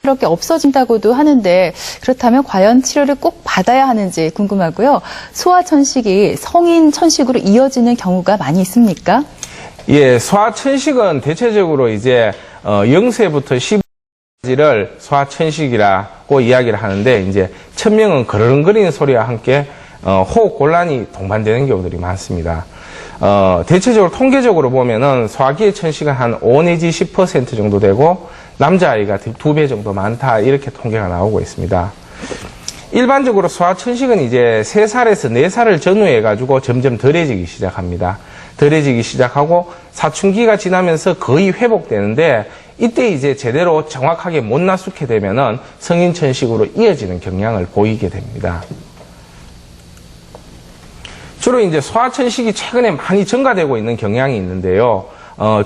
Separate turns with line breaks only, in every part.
자연스럽게 없어진다고도 하는데 그렇다면 과연 치료를 꼭 받아야 하는지 궁금하고요. 소아천식이 성인 천식으로 이어지는 경우가 많이 있습니까?
예, 소아천식은 대체적으로 이제 0세부터 15세까지를 소아천식이라고 이야기를 하는데 이제 천명은 그르렁거리는 소리와 함께 호흡 곤란이 동반되는 경우들이 많습니다. 대체적으로 통계적으로 보면은 소아기의 천식은 한 5 내지 10% 정도 되고 남자아이가 2배 정도 많다 이렇게 통계가 나오고 있습니다. 일반적으로 소아천식은 이제 3살에서 4살을 전후해 가지고 점점 덜해지기 시작합니다. 덜해지기 시작하고 사춘기가 지나면서 거의 회복되는데 이때 이제 제대로 정확하게 못 나수게 되면은 성인 천식으로 이어지는 경향을 보이게 됩니다. 주로 이제 소아천식이 최근에 많이 증가되고 있는 경향이 있는데요.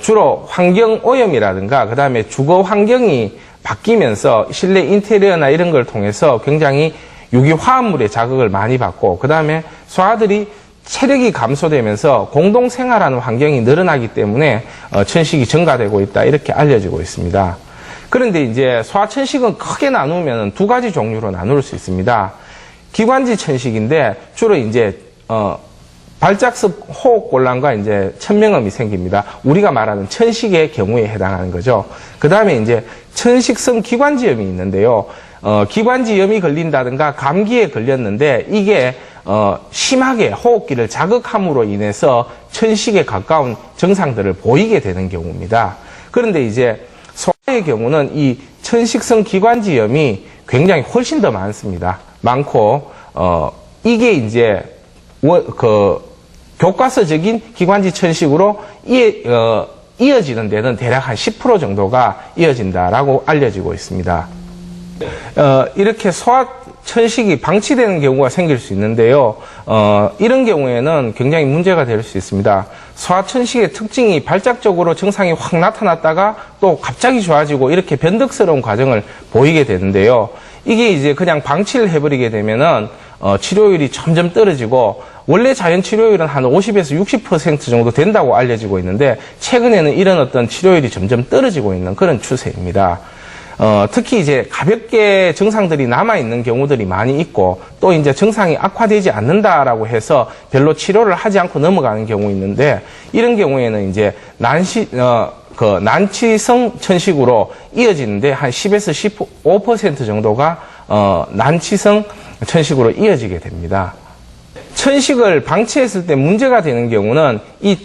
주로 환경 오염이라든가 그 다음에 주거 환경이 바뀌면서 실내 인테리어나 이런 걸 통해서 굉장히 유기화합물의 자극을 많이 받고 그 다음에 소아들이 체력이 감소되면서 공동생활하는 환경이 늘어나기 때문에 천식이 증가되고 있다 이렇게 알려지고 있습니다. 그런데 이제 소아천식은 크게 나누면 2가지 종류로 나눌 수 있습니다. 기관지 천식인데 주로 이제 발작성 호흡곤란과 이제 천명음이 생깁니다. 우리가 말하는 천식의 경우에 해당하는 거죠. 그 다음에 이제 천식성 기관지염이 있는데요. 기관지염이 걸린다든가 감기에 걸렸는데 이게 심하게 호흡기를 자극함으로 인해서 천식에 가까운 증상들을 보이게 되는 경우입니다. 그런데 이제 소아의 경우는 이 천식성 기관지염이 굉장히 훨씬 더 많습니다. 많고 이게 이제 교과서적인 기관지 천식으로 이어지는 데는 대략 한 10% 정도가 이어진다라고 알려지고 있습니다. 이렇게 소아천식이 방치되는 경우가 생길 수 있는데요. 이런 경우에는 굉장히 문제가 될 수 있습니다. 소아천식의 특징이 발작적으로 증상이 확 나타났다가 또 갑자기 좋아지고 이렇게 변덕스러운 과정을 보이게 되는데요. 이게 이제 그냥 방치를 해버리게 되면은 치료율이 점점 떨어지고 원래 자연 치료율은 한 50에서 60% 정도 된다고 알려지고 있는데 최근에는 이런 어떤 치료율이 점점 떨어지고 있는 그런 추세입니다. 특히 이제 가볍게 증상들이 남아있는 경우들이 많이 있고 또 이제 증상이 악화되지 않는다라고 해서 별로 치료를 하지 않고 넘어가는 경우 있는데 이런 경우에는 이제 난치성 천식으로 이어지는데 한 10에서 15% 정도가 난치성 천식으로 이어지게 됩니다. 천식을 방치했을 때 문제가 되는 경우는 이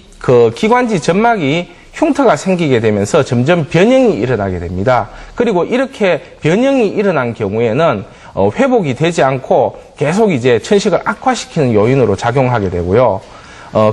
기관지 점막이 흉터가 생기게 되면서 점점 변형이 일어나게 됩니다. 그리고 이렇게 변형이 일어난 경우에는 회복이 되지 않고 계속 이제 천식을 악화시키는 요인으로 작용하게 되고요.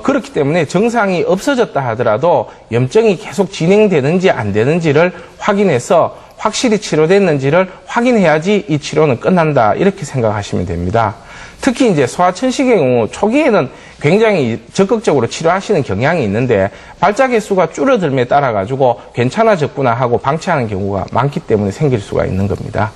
그렇기 때문에 증상이 없어졌다 하더라도 염증이 계속 진행되는지 안 되는지를 확인해서 확실히 치료됐는지를 확인해야지 이 치료는 끝난다 이렇게 생각하시면 됩니다. 특히 이제 소아천식의 경우 초기에는 굉장히 적극적으로 치료하시는 경향이 있는데 발작의 수가 줄어들음에 따라 가지고 괜찮아졌구나 하고 방치하는 경우가 많기 때문에 생길 수가 있는 겁니다.